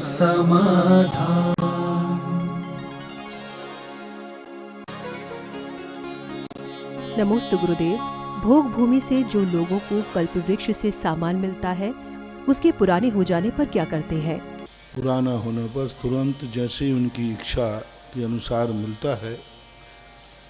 समाधान। नमोस्तु गुरुदेव। भोग भूमि से जो लोगों को कल्प वृक्ष से सामान मिलता है, उसके पुराने हो जाने पर क्या करते हैं? पुराना होने पर तुरंत जैसे उनकी इच्छा के अनुसार मिलता है,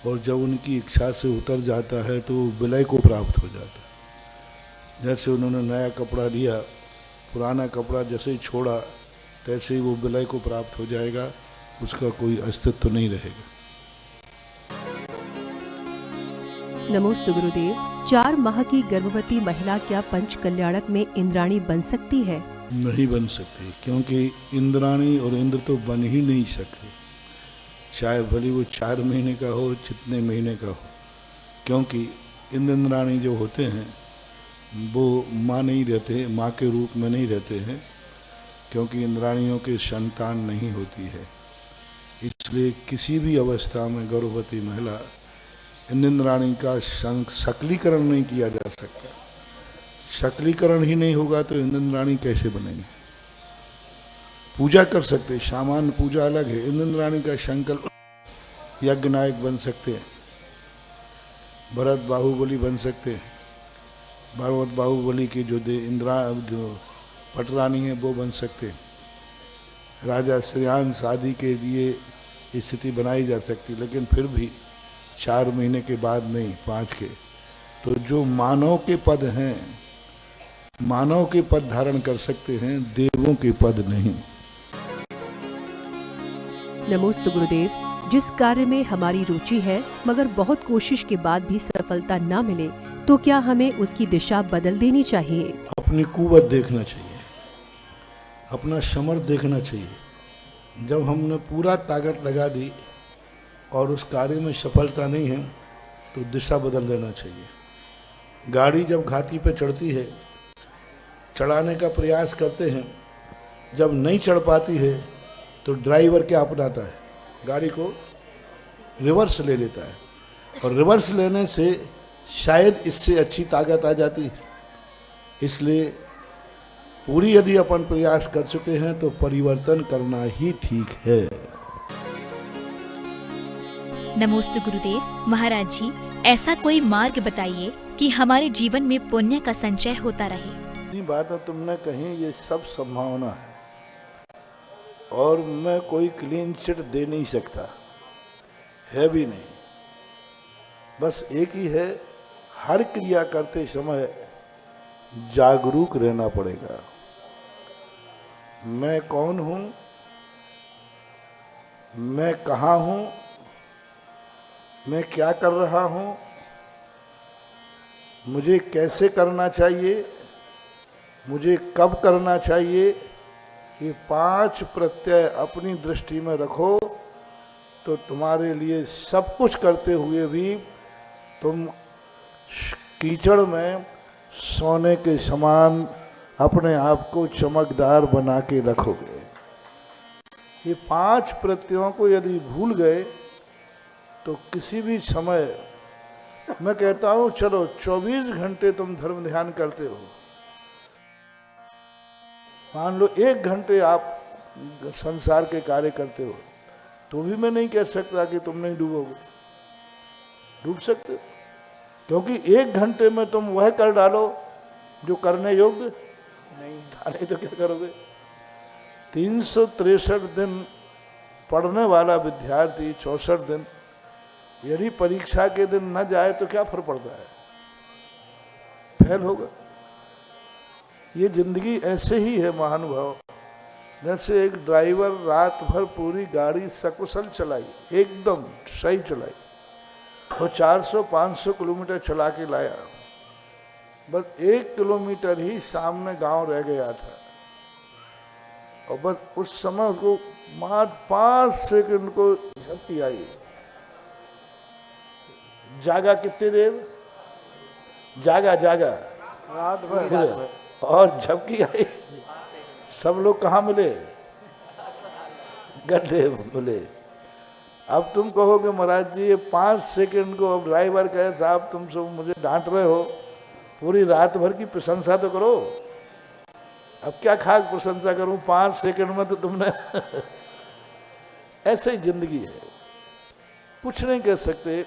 और जब उनकी इच्छा से उतर जाता है तो विलय को प्राप्त हो जाता है। जैसे उन्होंने नया कपड़ा लिया, पुराना कपड़ा जैसे ही छोड़ा तैसे ही वो विलय को प्राप्त हो जाएगा, उसका कोई अस्तित्व नहीं रहेगा। नमोस्तु गुरुदेव। 4 माह की गर्भवती महिला क्या पंच कल्याणक में इंद्राणी बन सकती है? नहीं बन सकती, क्योंकि इंद्राणी और इंद्र तो बन ही नहीं सकते, चाहे भले वो 4 महीने का हो, जितने महीने का हो, क्योंकि इंद्राणी जो होते हैं वो माँ नहीं रहते, माँ के रूप में नहीं रहते हैं, क्योंकि इंद्राणियों के संतान नहीं होती है। इसलिए किसी भी अवस्था में गर्भवती महिला इंद्राणी का सकलीकरण नहीं किया जा सकता। सकलीकरण ही नहीं होगा तो इंद्राणी कैसे बनेंगे? पूजा कर सकते, सामान्य पूजा अलग है। इंद्राणी का संकल्प यज्ञ नायक बन सकते हैं, भरत बाहुबली बन सकते हैं, भरत बाहुबली की जो जो पटरानी है वो बन सकते हैं, राजा श्रेयांश आदि के लिए स्थिति बनाई जा सकती, लेकिन फिर भी 4 महीने के बाद नहीं, 5 के। तो जो मानव के पद हैं, मानव के पद धारण कर सकते हैं, देवों के पद नहीं। नमोस्तु गुरुदेव। जिस कार्य में हमारी रुचि है मगर बहुत कोशिश के बाद भी सफलता ना मिले, तो क्या हमें उसकी दिशा बदल देनी चाहिए? अपनी कुवत देखना चाहिए, अपना समर्थ देखना चाहिए। जब हमने पूरा ताकत लगा दी और उस कार्य में सफलता नहीं है तो दिशा बदल देना चाहिए। गाड़ी जब घाटी पे चढ़ती है, चढ़ाने का प्रयास करते हैं, जब नहीं चढ़ पाती है तो ड्राइवर क्या अपनाता है? गाड़ी को रिवर्स ले लेता है, और रिवर्स लेने से शायद इससे अच्छी ताकत आ जाती है। इसलिए पूरी यदि अपन प्रयास कर चुके हैं तो परिवर्तन करना ही ठीक है। नमोस्तु गुरुदेव। महाराज जी, ऐसा कोई मार्ग बताइए कि हमारे जीवन में पुण्य का संचय होता रहे। ये बात तुमने कही, ये सब संभावना है, और मैं कोई क्लीन चिट दे नहीं सकता, है भी नहीं। बस एक ही है, हर क्रिया करते समय जागरूक रहना पड़ेगा। मैं कौन हूं, मैं कहाँ हूं, मैं क्या कर रहा हूं, मुझे कैसे करना चाहिए, मुझे कब करना चाहिए, ये 5 प्रत्यय अपनी दृष्टि में रखो तो तुम्हारे लिए सब कुछ करते हुए भी तुम कीचड़ में सोने के समान अपने आप को चमकदार बना के रखोगे। ये 5 प्रत्ययों को यदि भूल गए तो किसी भी समय, मैं कहता हूं चलो 24 घंटे तुम धर्म ध्यान करते हो, मान लो 1 घंटे आप संसार के कार्य करते हो, तो भी मैं नहीं कह सकता कि तुम नहीं डूबोगे। डूब सकते हो, क्योंकि 1 घंटे में तुम वह कर डालो जो करने योग्य नहीं तो क्या करोगे? 363 दिन पढ़ने वाला विद्यार्थी 64 दिन यदि परीक्षा के दिन न जाए तो क्या फर्क पड़ता है? फेल होगा। ये जिंदगी ऐसे ही है महानुभाव। जैसे एक ड्राइवर रात भर पूरी गाड़ी सकुशल चलाई, एकदम सही चलाई, वो 400-500 किलोमीटर चला के लाया, बस 1 किलोमीटर ही सामने गांव रह गया था, और बस उस समय उसको मात्र 5 सेकंड को झपकी आई। जागा कितनी देर? जागा रात भर, और झपकी आई। सब लोग कहाँ मिले? गड्ढे मिले। अब तुम कहोगे महाराज जी ये 5 सेकंड को, अब ड्राइवर कहे साहब तुम सब मुझे डांट रहे हो, पूरी रात भर की प्रशंसा तो करो। अब क्या खास प्रशंसा करूं, 5 सेकंड में तो तुमने ऐसे ही जिंदगी है। कुछ नहीं कह सकते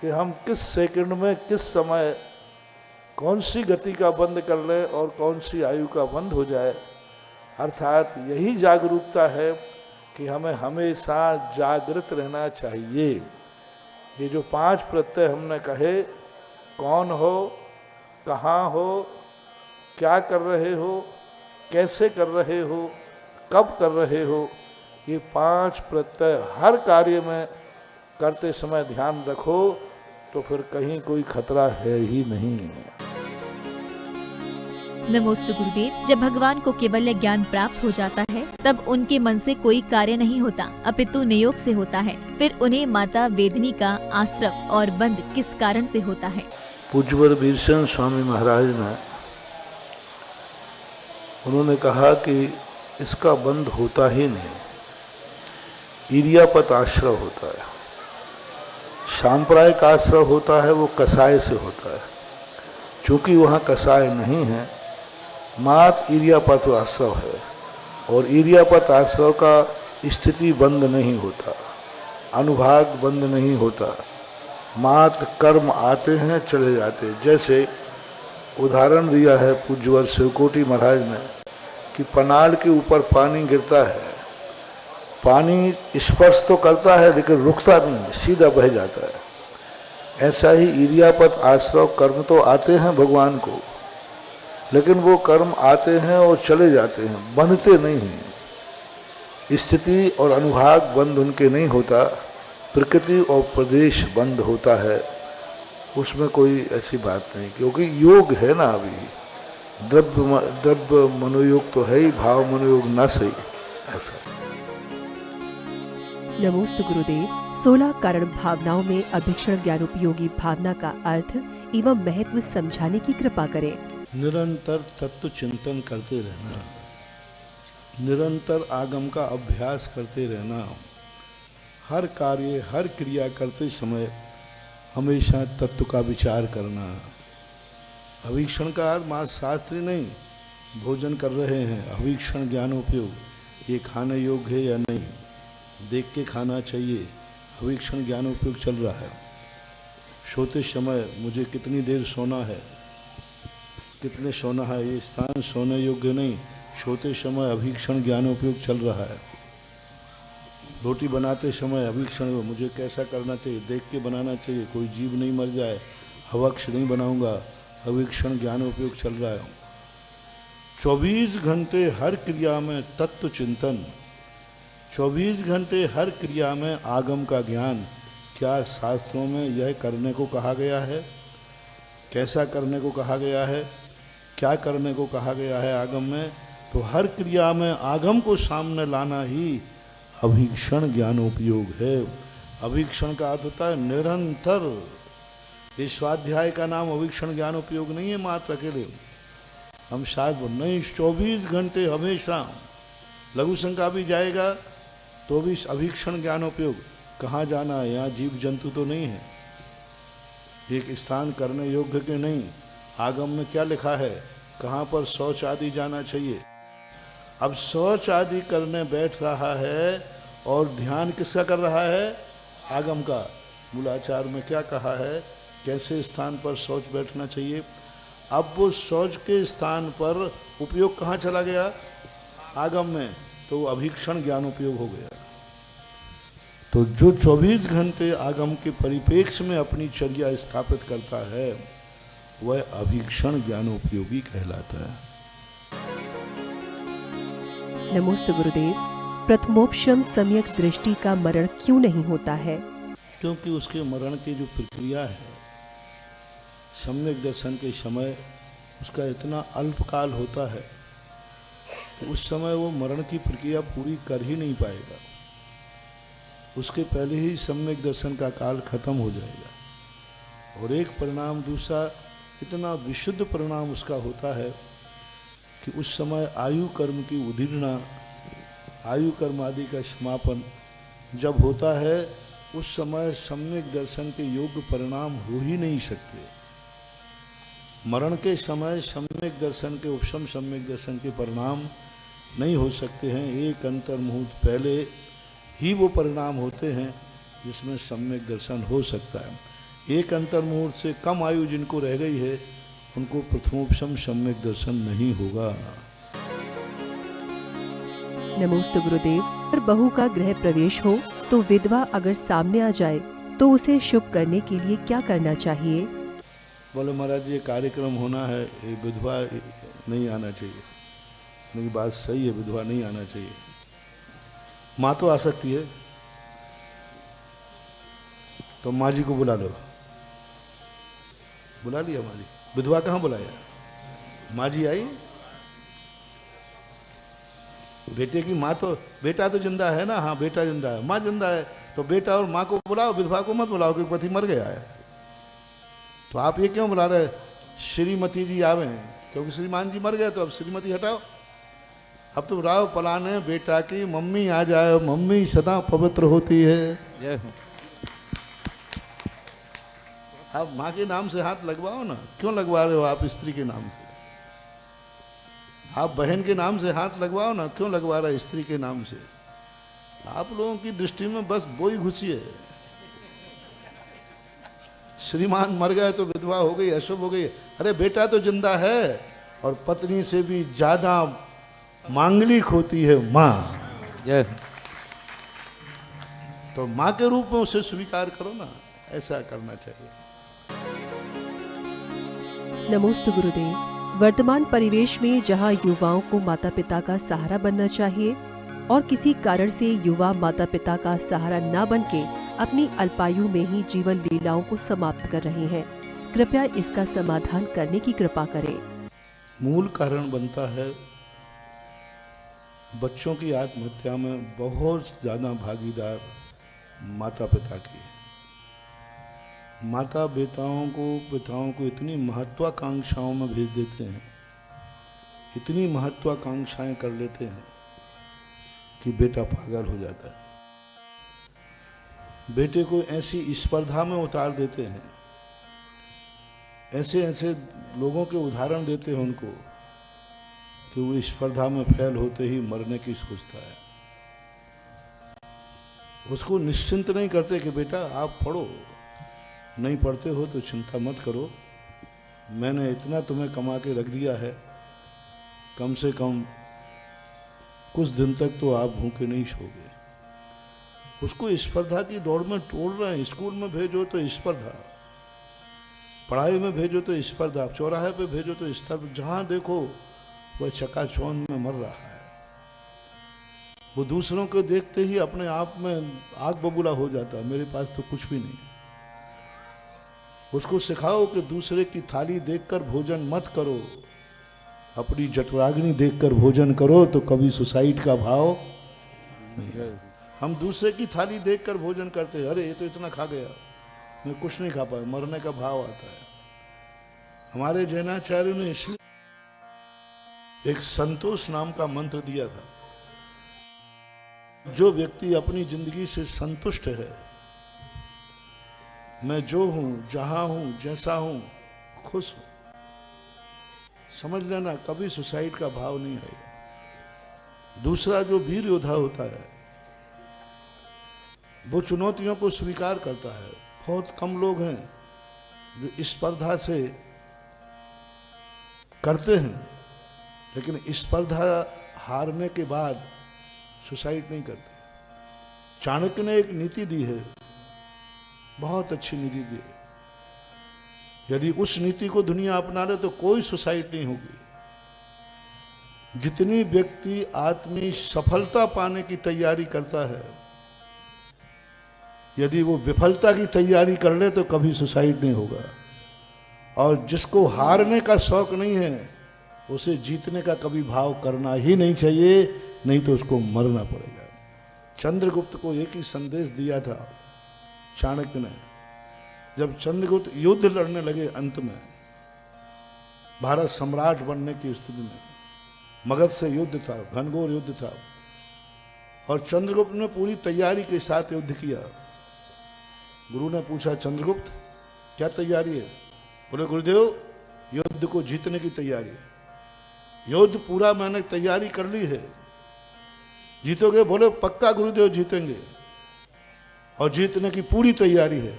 कि हम किस सेकंड में किस समय कौन सी गति का बंद कर लें और कौन सी आयु का बंद हो जाए। अर्थात यही जागरूकता है कि हमें हमेशा जागृत रहना चाहिए। ये जो 5 प्रत्यय हमने कहे, कौन हो, कहाँ हो, क्या कर रहे हो, कैसे कर रहे हो, कब कर रहे हो, ये 5 प्रत्यय हर कार्य में करते समय ध्यान रखो, तो फिर कहीं कोई खतरा है ही नहीं। नमोस्तु गुरुदेव। जब भगवान को केवल ज्ञान प्राप्त हो जाता है तब उनके मन से कोई कार्य नहीं होता, अपितु नियोग से होता है। फिर उन्हें माता वेदनी का आश्रव और बंध किस कारण से होता है? पूज्यवर वीरचंद स्वामी महाराज ने उन्होंने कहा कि इसका बंद होता ही नहीं। ईर्यापत आश्रव होता है, सांप्रदायिक आश्रव होता है, वो कसाय से होता है। चूंकि वहाँ कसाय नहीं है, मात्र ईर्यापत आश्रव है, और ईर्यापत आश्रव का स्थिति बंद नहीं होता, अनुभाग बंद नहीं होता, मात्र कर्म आते हैं चले जाते हैं। जैसे उदाहरण दिया है पूज्यवर शिवकोटि महाराज ने कि पनाल के ऊपर पानी गिरता है, पानी स्पर्श तो करता है लेकिन रुकता नहीं है, सीधा बह जाता है। ऐसा ही ईर्यापत आश्रव कर्म तो आते हैं भगवान को, लेकिन वो कर्म आते हैं और चले जाते हैं, बंधते नहीं हैं। स्थिति और अनुभाग बंद उनके नहीं होता, प्रकृति और प्रदेश बंद होता है, उसमें कोई ऐसी बात नहीं। क्योंकि योग है ना, अभी द्रव्य मनोयोग तो है ही, भाव मनोयोग न सही। ऐसा। नमोस्तु गुरुदेव। 16 कारण भावनाओं में अभीक्षण ज्ञानोपयोगी भावना का अर्थ एवं महत्व समझाने की कृपा करें। निरंतर तत्व चिंतन करते रहना, निरंतर आगम का अभ्यास करते रहना, हर कार्य हर क्रिया करते समय हमेशा तत्व का विचार करना। अभीक्षण का अर्थ मात्र शास्त्री नहीं, भोजन कर रहे हैं, अभीक्षण ज्ञानोपयोग, ये खाने योग्य है या नहीं, देख के खाना चाहिए, अभीक्षण ज्ञानोपयोग चल रहा है। सोते समय मुझे कितनी देर सोना है, कितने सोना है, ये स्थान सोने योग्य नहीं, सोते समय अभीक्षण ज्ञानोपयोग चल रहा है। रोटी बनाते समय अभीक्षण, मुझे कैसा करना चाहिए, देख के बनाना चाहिए, कोई जीव नहीं मर जाए, अवक्ष नहीं बनाऊंगा, अभीक्षण ज्ञानोपयोग चल रहा है। 24 घंटे हर क्रिया में तत्व चिंतन, 24 घंटे हर क्रिया में आगम का ज्ञान। क्या शास्त्रों में यह करने को कहा गया है, कैसा करने को कहा गया है, क्या करने को कहा गया है आगम में, तो हर क्रिया में आगम को सामने लाना ही अभीक्षण ज्ञानोपयोग है। अभीक्षण का अर्थ होता है निरंतर। इस स्वाध्याय का नाम अभीक्षण ज्ञानोपयोग नहीं है मात्र अकेले, हम शायद नहीं, 24 घंटे हमेशा। लघु शंका भी जाएगा तो भी अभीक्षण ज्ञानोपयोग। कहाँ जाना है, यहाँ जीव जंतु तो नहीं है, एक स्थान करने योग्य के नहीं। आगम में क्या लिखा है, कहाँ पर शौच आदि जाना चाहिए। अब शौच आदि करने बैठ रहा है और ध्यान किसका कर रहा है, आगम का। मूलाचार में क्या कहा है, कैसे स्थान पर शौच बैठना चाहिए। अब वो शौच के स्थान पर उपयोग कहाँ चला गया, आगम में, तो अभीक्षण ज्ञानोपयोग हो गया। तो जो 24 घंटे आगम के परिप्रेक्ष्य में अपनी चर्या स्थापित करता है वह अभीक्षण ज्ञानोपयोगी कहलाता है। नमोस्तु गुरुदेव। प्रथमोपशम सम्यक दृष्टि का मरण क्यों नहीं होता है? क्योंकि उसके मरण की जो प्रक्रिया है, सम्यक दर्शन के समय उसका इतना अल्पकाल होता है कि उस समय वो मरण की प्रक्रिया पूरी कर ही नहीं पाएगा। उसके पहले ही सम्यक दर्शन का काल खत्म हो जाएगा। और एक परिणाम, दूसरा इतना विशुद्ध परिणाम उसका होता है कि उस समय आयु कर्म की उदीर्णा, आयु कर्म आदि का समापन जब होता है, उस समय सम्यक दर्शन के योग्य परिणाम हो ही नहीं सकते। मरण के समय सम्यक दर्शन के उपशम सम्यक दर्शन के परिणाम नहीं हो सकते हैं। एक अंतर मुहूर्त पहले ही वो परिणाम होते हैं जिसमें सम्यक दर्शन हो सकता है। एक अंतर मुहूर्त से कम आयु जिनको रह गई है उनको प्रथमोपशम सम्यक दर्शन नहीं होगा। नमोस्तु गुरुदेव। अगर बहू का गृह प्रवेश हो तो विधवा अगर सामने आ जाए तो उसे शुभ करने के लिए क्या करना चाहिए? बोले महाराज ये कार्यक्रम होना है, ये विधवा नहीं आना चाहिए। उनकी बात सही है, विधवा नहीं आना चाहिए। माँ तो आ सकती है, तो माँ जी को बुला लो। बुला लिया माँ जी, विधवा कहाँ बुलाया? माँ जी आई। बेटे की माँ तो, बेटा तो जिंदा है ना, हाँ बेटा जिंदा है, माँ जिंदा है, तो बेटा और माँ को बुलाओ, विधवा को मत बुलाओ क्योंकि पति मर गया है। तो आप ये क्यों बुला रहे? श्रीमती जी आवे, क्योंकि श्रीमान जी मर गए तो अब श्रीमती हटाओ। अब तो राव पलाने बेटा की मम्मी आ जाए, मम्मी सदा पवित्र होती है। आप माँ के नाम से हाथ लगवाओ ना, क्यों लगवा रहे हो आप स्त्री के नाम से? आप बहन के नाम से हाथ लगवाओ ना, क्यों लगवा रहा है स्त्री के नाम से? आप लोगों की दृष्टि में बस बोई घुसी है। श्रीमान मर गए तो विधवा हो गई, अशुभ हो गई। अरे बेटा तो जिंदा है, और पत्नी से भी ज्यादा मांगलिक होती है माँ। तो माँ के रूप में उसे स्वीकार करो ना, ऐसा करना चाहिए। नमोस्तु गुरुदेव। वर्तमान परिवेश में जहां युवाओं को माता पिता का सहारा बनना चाहिए और किसी कारण से युवा माता पिता का सहारा न बनके अपनी अल्पायु में ही जीवन लीलाओं को समाप्त कर रहे हैं, कृपया इसका समाधान करने की कृपा करें। मूल कारण बनता है बच्चों की आत्महत्या में बहुत ज्यादा भागीदार माता पिता की। माता पिताओं को इतनी महत्वाकांक्षाओं में भेज देते हैं, इतनी महत्वाकांक्षाएं कर लेते हैं कि बेटा पागल हो जाता है। बेटे को ऐसी स्पर्धा में उतार देते हैं, ऐसे ऐसे लोगों के उदाहरण देते हैं उनको कि वो स्पर्धा में फेल होते ही मरने की सोचता है। उसको निश्चिंत नहीं करते कि बेटा आप पढ़ो, नहीं पढ़ते हो तो चिंता मत करो, मैंने इतना तुम्हें कमा के रख दिया है, कम से कम कुछ दिन तक तो आप भूखे नहीं सोओगे। उसको स्पर्धा की दौड़ में तोड़ रहे हैं। स्कूल में भेजो तो स्पर्धा, पढ़ाई में भेजो तो स्पर्धा, चौराहे पे भेजो तो स्पर्धा, जहां देखो वह चकाचौंध में मर रहा है। वो दूसरों को देखते ही अपने आप में आग बबूला हो जाता है, मेरे पास तो कुछ भी नहीं। उसको सिखाओ कि दूसरे की थाली देखकर भोजन मत करो, अपनी जठराग्नि देखकर भोजन करो, तो कभी सुसाइड का भाव नहीं है। हम दूसरे की थाली देखकर भोजन करते हैं, अरे ये तो इतना खा गया, मैं कुछ नहीं खा पाया, मरने का भाव आता है। हमारे जैनाचार्य ने इसलिए एक संतोष नाम का मंत्र दिया था। जो व्यक्ति अपनी जिंदगी से संतुष्ट है, मैं जो हूं, जहां हूं, जैसा हूं, खुश हूं, समझ लेना कभी सुसाइड का भाव नहीं आएगा। दूसरा जो वीर योद्धा होता है वो चुनौतियों को स्वीकार करता है। बहुत कम लोग हैं जो स्पर्धा से करते हैं, लेकिन स्पर्धा हारने के बाद सुसाइड नहीं करते। चाणक्य ने एक नीति दी है, बहुत अच्छी नीति दी है। यदि उस नीति को दुनिया अपना ले तो कोई सुसाइड नहीं होगी। जितनी व्यक्ति आत्मी सफलता पाने की तैयारी करता है, यदि वो विफलता की तैयारी कर ले तो कभी सुसाइड नहीं होगा। और जिसको हारने का शौक नहीं है, उसे जीतने का कभी भाव करना ही नहीं चाहिए, नहीं तो उसको मरना पड़ेगा। चंद्रगुप्त को एक ही संदेश दिया था चाणक्य ने। जब चंद्रगुप्त युद्ध लड़ने लगे, अंत में भारत सम्राट बनने की स्थिति में, मगध से युद्ध था, घनघोर युद्ध था, और चंद्रगुप्त ने पूरी तैयारी के साथ युद्ध किया। गुरु ने पूछा, चंद्रगुप्त क्या तैयारी है? बोले, गुरुदेव युद्ध को जीतने की तैयारी। युद्ध पूरा मैंने तैयारी कर ली है। जीतोगे? बोले पक्का गुरुदेव जीतेंगे, और जीतने की पूरी तैयारी है।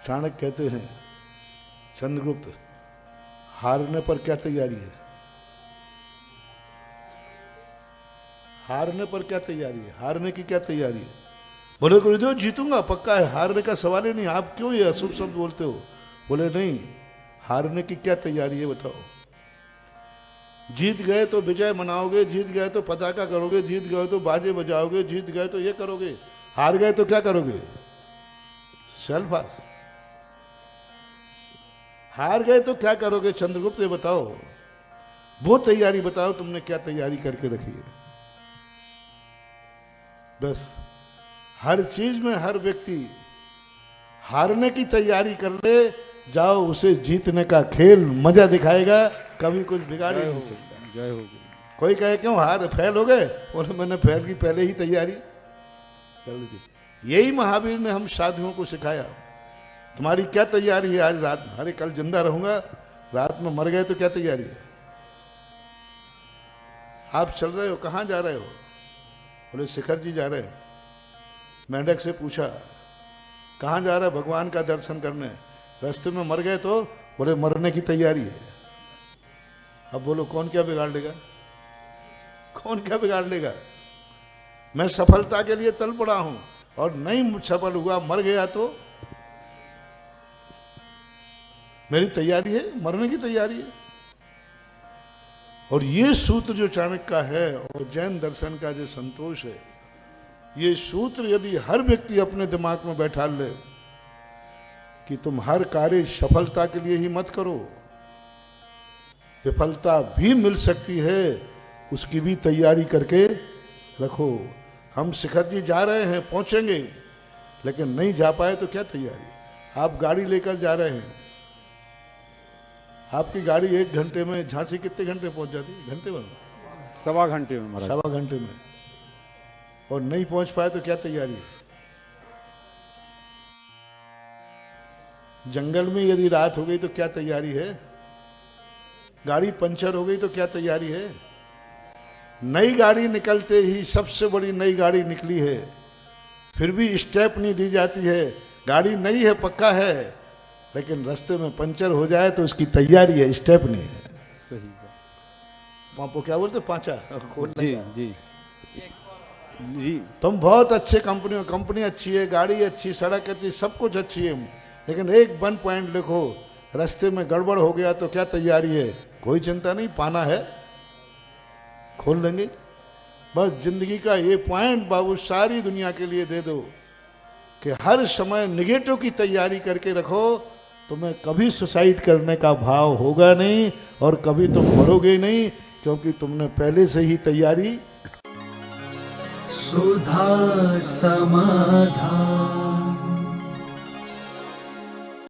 चाणक्य कहते हैं चंद्रगुप्त, हारने पर क्या तैयारी है? हारने पर क्या तैयारी है? हारने की क्या तैयारी है? बोले गुरुदेव जीतूंगा, पक्का है, हारने का सवाल ही नहीं। आप क्यों ये अशुभ शब्द बोलते हो? बोले नहीं, हारने की क्या तैयारी है बताओ। जीत गए तो विजय मनाओगे, जीत गए तो पताका करोगे, जीत गए तो बाजे बजाओगे, जीत गए तो ये करोगे, हार गए तो क्या करोगे? सेल्फास। हार गए तो क्या करोगे? चंद्रगुप्त ये बताओ, वो तैयारी बताओ, तुमने क्या तैयारी करके रखी है? बस हर चीज में हर व्यक्ति हारने की तैयारी कर ले, जाओ उसे जीतने का खेल मजा दिखाएगा, कभी कुछ बिगाड़ ही नहीं सकता। जय हो। कोई कहे क्यों हार फेल हो गए? बोले मैंने फेल की पहले ही तैयारी कर ली थी। यही महावीर ने हम साधुओं को सिखाया। तुम्हारी क्या तैयारी है आज रात में? अरे कल जिंदा रहूंगा, रात में मर गए तो क्या तैयारी है? आप चल रहे हो, कहाँ जा रहे हो? बोले शिखर जी जा रहे हैं। मेंढक से पूछा कहाँ जा रहा है? भगवान का दर्शन करने। रास्ते में मर गए तो? बोले मरने की तैयारी है। अब बोलो कौन क्या बिगाड़ लेगा? कौन क्या बिगाड़ लेगा? मैं सफलता के लिए चल पड़ा हूं और नहीं सफल हुआ, मर गया तो मेरी तैयारी है, मरने की तैयारी है। और ये सूत्र जो चाणक्य का है और जैन दर्शन का जो संतोष है, ये सूत्र यदि हर व्यक्ति अपने दिमाग में बैठा ले कि तुम हर कार्य सफलता के लिए ही मत करो, विफलता भी मिल सकती है, उसकी भी तैयारी करके रखो। हम शिखर जी जा रहे हैं, पहुंचेंगे, लेकिन नहीं जा पाए तो क्या तैयारी? आप गाड़ी लेकर जा रहे हैं, आपकी गाड़ी 1 घंटे में झांसी कितने घंटे पहुंच जाती है? घंटे में? सवा घंटे में महाराज। सवा घंटे में। और नहीं पहुंच पाए तो क्या तैयारी? जंगल में यदि रात हो गई तो क्या तैयारी है? गाड़ी पंचर हो गई तो क्या तैयारी है? नई गाड़ी निकलते ही सबसे बड़ी नई गाड़ी निकली है, फिर भी स्टेप नहीं दी जाती है। गाड़ी नई है, पक्का है, लेकिन रास्ते में पंचर हो जाए तो उसकी तैयारी है, स्टेप नहीं है। सही है। पापो क्या बोलते? पांचा जी जी जी। तुम बहुत अच्छे कंपनी हो, कंपनी अच्छी है, गाड़ी अच्छी, सड़क अच्छी, सब कुछ अच्छी है, लेकिन एक 1 पॉइंट लिखो, रास्ते में गड़बड़ हो गया तो क्या तैयारी है? कोई चिंता नहीं, पाना है, खोल लेंगे। बस जिंदगी का ये पॉइंट बाबू सारी दुनिया के लिए दे दो कि हर समय निगेटिव की तैयारी करके रखो, तुम्हें कभी सुसाइड करने का भाव होगा नहीं और कभी तुम मरोगे नहीं, क्योंकि तुमने पहले से ही तैयारी। सुधा समाधान।